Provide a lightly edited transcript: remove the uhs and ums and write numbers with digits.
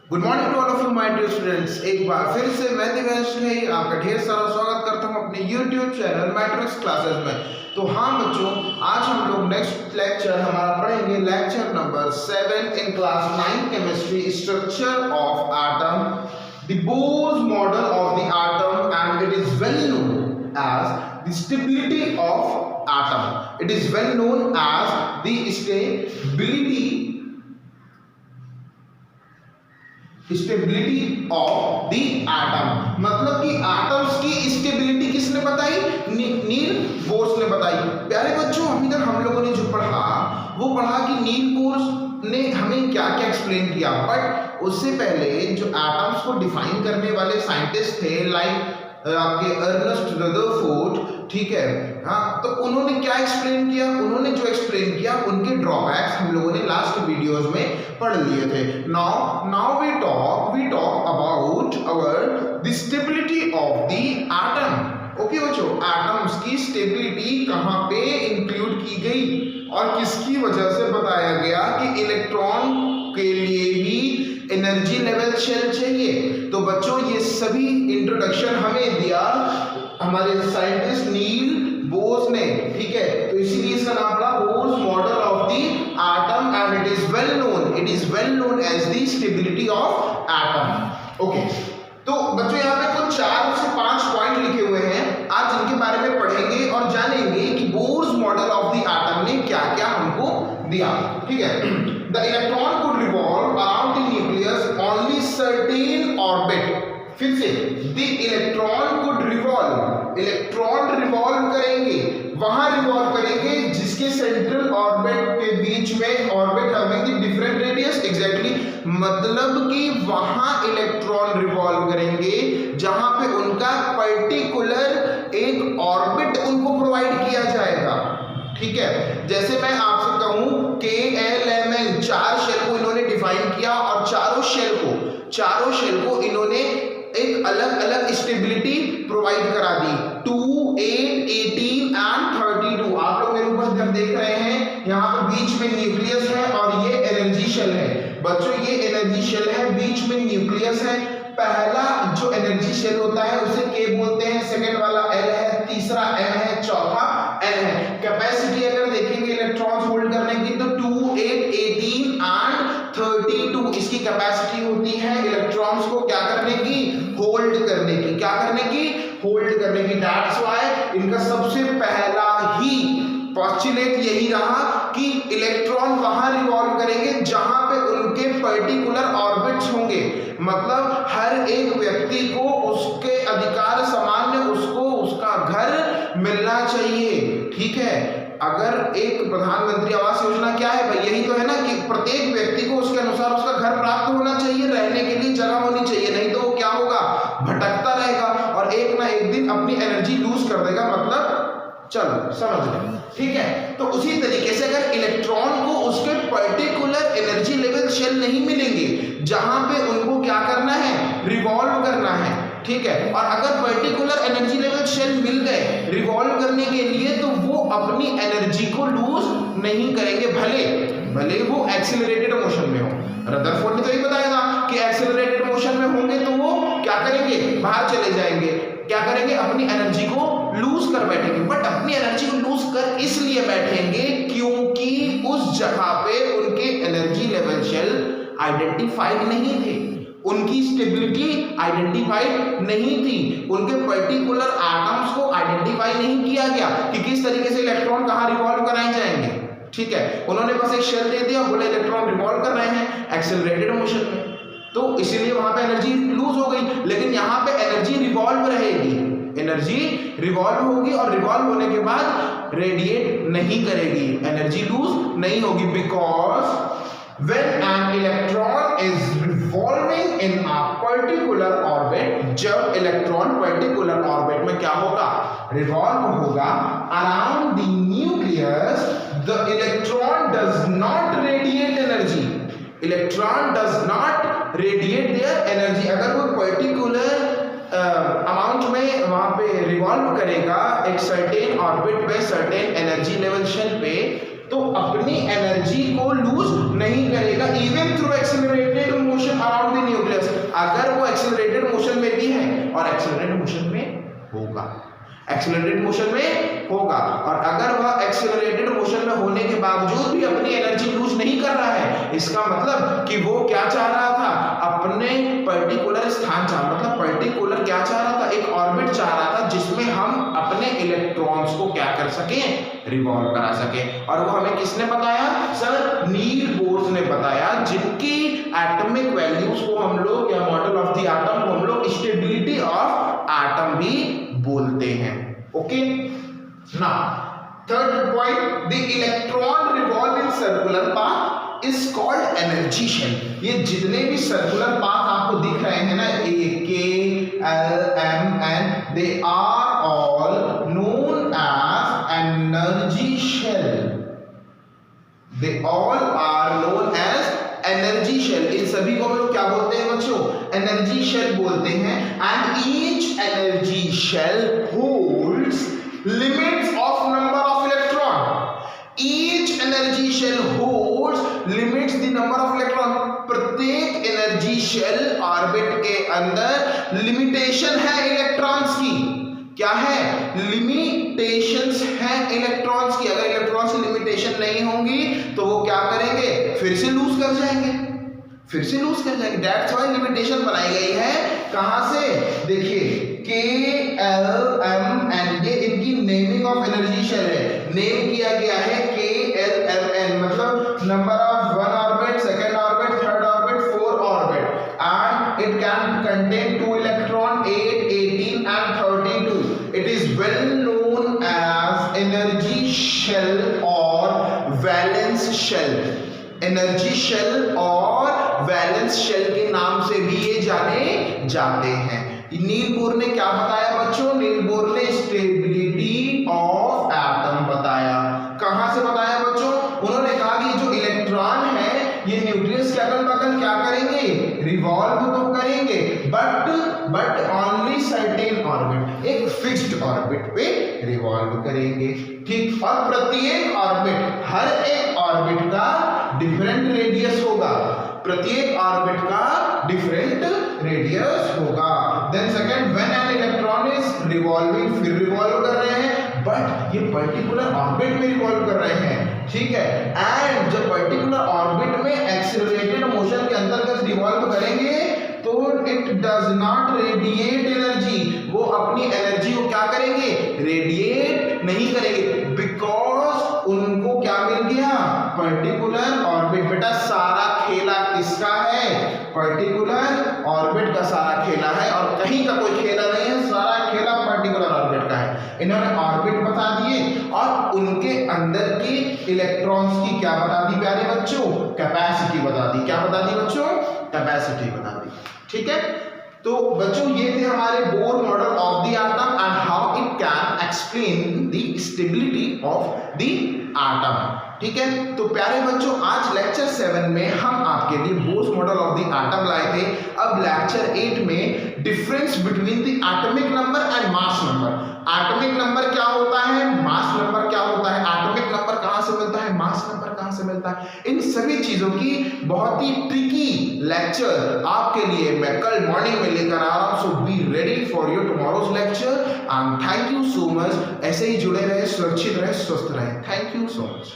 Good morning to all of you my dear students. एक बार फिर से मैं दिवेश भाई आपका ढेर सारा स्वागत करता हूं अपने यूट्यूब चैनल मैट्रिक्स क्लासेस में। तो हाँ बच्चों, आज हम लोग नेक्स्ट लेक्चर हमारा पढ़ेंगे lecture number 7 in class 9 chemistry, structure of atom, the Bohr's model of the atom and it is well known as the stability of atom. It is well known as the stability of the atom. मतलब कि atoms की stability किसने बताई? नील bourse ने बताई। प्यारे बच्चों, अभी तक हम लोगों ने जो पढ़ा वो पढ़ा कि नील बोर्स ने हमें क्या क्या एक्सप्लेन किया, बट उससे पहले जो एटम्स को डिफाइन करने वाले साइंटिस्ट थे लाइक आपके अर्नेस्ट रदरफोर्ड, ठीक है, हाँ, तो उन्होंने क्या एक्सप्लेन किया? उन्होंने जो एक्सप्लेन किया उनके ड्रॉबैक्स हम लोगों ने लास्ट वीडियोस में पढ़ लिए थे। Now we talk about the stability of the atom. Okay बच्चों, एटम्स की स्टेबिलिटी कहाँ पे इंक्लूड की गई और किसकी वजह से बताया गया कि इलेक्ट्रॉन के लिए भी एनर्जी लेवल शेल चाहिए। तो बच्चों, ये सभी इंट्रोडक्शन हमें दिया हमारे साइंटिस्ट नील बोर्स ने, ठीक है। तो इसीलिए इसका नाम पड़ा Bohr's model of the atom and it is well known as the stability of atom. Okay, तो बच्चों यहाँ पे कुछ 4 से 5 पॉइंट लिखे हुए हैं, आज इनके बारे में पढ़ेंगे और जानेंगे कि bourse model of the atom ने क्या क्या हमको दिया, ठीक है। The electron could revolve around the nucleus only certain orbit। फिर से the electron could revolve, electron revolve करेंगे, वहां रिवॉल्व करेंगे जिसके सेंट्रल ऑर्बिट के बीच में orbit having the different radius. Exactly, मतलब कि वहां इलेक्ट्रॉन रिवॉल्व करेंगे जहां पे उनका पर्टिकुलर एक ऑर्बिट उनको प्रोवाइड किया जाएगा, ठीक है। जैसे मैं आपसे कहूं KLMN, 4 शेल को इन्होंने डिफाइन किया और चारों शेल को इन्होंने एक अलग अलग स्टेबिलिटी प्रोवाइड करा दी, 2, 8, 18 एंड 32। आप लोग मेरे ऊपर जब देख रहे हैं, यहाँ पर बीच में न्यूक्लियस है और ये एनर्जी शेल है। बच्चों, ये एनर्जी शेल है, बीच में न्यूक्लियस है। पहला जो एनर्जी शेल होता है उसे K बोलते हैं, सेकेंड वाला L है, तीसरा M है, चौथा N है। कैपेसिटी अगर देखेंगे इलेक्ट्रॉन्स होल्ड करने की तो 2, 8, 18 एंड 32 इसकी कैपेसिटी होती है इलेक्ट्रॉन्स को क्या करने की? होल्ड करने की। क्या करने की? होल्ड करने की। दैट्स व्हाई इनका सबसे पहला ही पोस्टुलेट यही रहा कि इलेक्ट्रॉन वहां रिवॉल्व करेंगे जहां पे उनके पर्टिकुलर ऑर्बिट्स होंगे। मतलब हर एक व्यक्ति को उसके अधिकार सामान्य उसको उसका घर मिलना चाहिए, ठीक है। अगर एक प्रधानमंत्री आवास योजना क्या है भाई? यही तो है ना कि प्रत्येक व्यक्ति को उसके अनुसार उसका घर प्राप्त होना चाहिए, रहने के लिए जगह होनी चाहिए, नहीं तो वो क्या होगा? भटकता रहेगा और एक ना एक दिन अपनी एनर्जी लूज कर देगा। मतलब चलो समझ लें, ठीक है। तो उसी तरीके से अगर इलेक्ट्रॉन को उसके पर्टिकुलर एनर्जी लेवल शेल नहीं मिलेंगे जहां पे उनको क्या करना है? रिवॉल्व करना है, ठीक है। और अगर पर्टिकुलर एनर्जी लेवल शेल मिल गए रिवॉल्व करने के लिए तो वो अपनी एनर्जी को लूज नहीं करेंगे, भले वो एक्सीलरेटेड मोशन में हो। रदरफोर्ड ने तो ये बताया था कि एक्सीलरेटेड मोशन में होंगे तो वो क्या करेंगे? बाहर चले जाएंगे। क्या करेंगे? अपनी एनर्जी को लूज कर बैठेंगे। बट अपनी एनर्जी को लूज कर इसलिए बैठेंगे क्योंकि उस जगह पे उनके एनर्जी लेवल शेल आइडेंटिफाइड नहीं थे, उनकी स्टेबिलिटी आइडेंटिफाइड नहीं थी, उनके पर्टिकुलर एटम्स को आइडेंटिफाई नहीं किया गया कि किस तरीके से इलेक्ट्रॉन कहां रिवॉल्व कराए जाएंगे, ठीक है। उन्होंने बस एक शेल दे दिया, बोले इलेक्ट्रॉन रिवॉल्व कर रहे हैं एक्सेलरेटेड मोशन में, तो इसीलिए वहां पे एनर्जी लूज हो गई। लेकिन यहाँ पे एनर्जी रिवॉल्व रहेगी, एनर्जी रिवॉल्व होगी और रिवॉल्व होने के बाद रेडिएट नहीं करेगी, एनर्जी लूज नहीं होगी। Because when an electron is revolving in a particular orbit, जब इलेक्ट्रॉन पर्टिकुलर ऑर्बिट में क्या होगा? रिवॉल्व होगा around the nucleus, the electron does not radiate energy, electron does not radiate their energy। अगर वो particular amount में वहां पे रिवॉल्व करेगा एक सर्टेन ऑर्बिट पे, सर्टेन एनर्जी लेवल शेल पे, तो अपनी एनर्जी को लूज नहीं करेगा even through accelerated motion around the nucleus. होगा, एक्सेलरेटेड मोशन में होगा। और अगर वह एक्सेलरेटेड मोशन में होने के बावजूद भी अपनी एनर्जी लूज नहीं कर रहा है, इसका मतलब कि वो क्या चाह रहा था, अपने पर्टिकुलर स्थान चाह, मतलब पर्टिकुलर क्या चाह रहा था, एक ऑर्बिट चाह रहा था जिसमें हम अपने इलेक्ट्रॉन्स को क्या कर सकें, रिवॉल्व करा सकें। और वो हमें किसने बताया, सर नील बोर्स ने बताया, जिनकी एटॉमिक वैल्यूज को हम लोग या मॉडल ऑफ द एटम को हम लोग स्टेबिलिटी ऑफ एटम भी बोलते हैं। Okay, now third point, the electron revolve in circular path is called energy shell. ये जितने भी सर्कुलर पाथ आपको दिख रहे हैं ना, A K L M N, they are all known as energy shell, they all are known as energy shell. इन सभी को हम लोग क्या बोलते हैं बच्चों, एनर्जी शेल बोलते हैं। And each energy shell holds limits of number of electron. Each energy shell holds limits the number of electron. प्रत्येक एनर्जी शेल ऑर्बिट के अंदर लिमिटेशन है इलेक्ट्रॉन्स की। क्या है, लिमिटेशंस हैं इलेक्ट्रॉन्स की। अगर इलेक्ट्रॉन्स की लिमिटेशन नहीं होंगी तो वो क्या करेंगे, फिर से लूज कर जाएंगे, फिर से लूज कर जाएंगे। दैट्स व्हाई लिमिटेशन बनाई गई है। कहां से, देखिए के एल एम एन, ये इनकी नेमिंग ऑफ एनर्जी शेल है, नेम किया गया है के एल एम एन, मतलब number of one orbit, second orbit, third orbit, four orbit, and it can contain 2 electron, 8, 18 and 32. It is well known as energy shell और valence shell. Energy shell और valence shell के नाम से भी ये जाने जाते हैं। नील बोर ने क्या बताया बच्चों, नील बोर ने स्टेबिलिटी ऑफ एटम बताया। कहां से बताया बच्चों, उन्होंने कहा कि जो इलेक्ट्रॉन है ये न्यूक्लियस के अगल बगल क्या करेंगे, रिवॉल्व तो करेंगे, बट ओनली सर्टेन ऑर्बिट, एक फिक्स्ड ऑर्बिट पे रिवॉल्व करेंगे। ठीक, और प्रत्येक ऑर्बिट, हर एक ऑर्बिट का डिफरेंट रेडियस होगा, प्रत्येक ऑर्बिट का डिफरेंट रेडियस होगा। Then second, when an electron is revolving, फिर रिवॉल्व कर रहे हैं, बट ये पर्टिकुलर ऑर्बिट में रिवॉल्व कर रहे हैं। ठीक है, एंड जब पर्टिकुलर ऑर्बिट में एक्सेलरेटेड मोशन के अंतर्गत रिवॉल्व करेंगे तो it does not radiate energy, वो अपनी एनर्जी को क्या करेंगे, रेडिएट नहीं करेंगे, बिकॉज उनको क्या मिल गया, पर्टिकुलर ऑर्बिट। बेटा सारा खेला किसका है, पर्टिकुलर ऑर्बिट का सारा खेला है, और कहीं का कोई खेला नहीं है, सारा खेला पर्टिकुलर ऑर्बिट का है। इन्होंने ऑर्बिट बता दिए और उनके अंदर की इलेक्ट्रॉन्स की क्या बता दी प्यारे बच्चों, कैपेसिटी बता दी। क्या बता दी बच्चों, कैपेसिटी बता दी। ठीक है, तो बच्चों ये थे हमारे Bohr model of the atom and how it can explain the stability of the atom. ठीक है, तो प्यारे बच्चों आज लेक्चर 7 में हम आपके लिए bourse model of the atom लाए थे। अब लेक्चर 8 में difference between the atomic number and mass number. Atomic number क्या होता है, मास नंबर क्या होता है, एटॉमिक नंबर कहां से मिलता है, मास नंबर कहां से मिलता है, इन सभी चीजों की बहुत ही ट्रिकी लेक्चर आपके लिए मैं कल मॉर्निंग में लेकर आ रहा हूं। So be ready for your tomorrow's lecture and thank you so much. ऐसे ही जुड़े रहे, सुरक्षित रहे, स्वस्थ रहे। Thank you so much.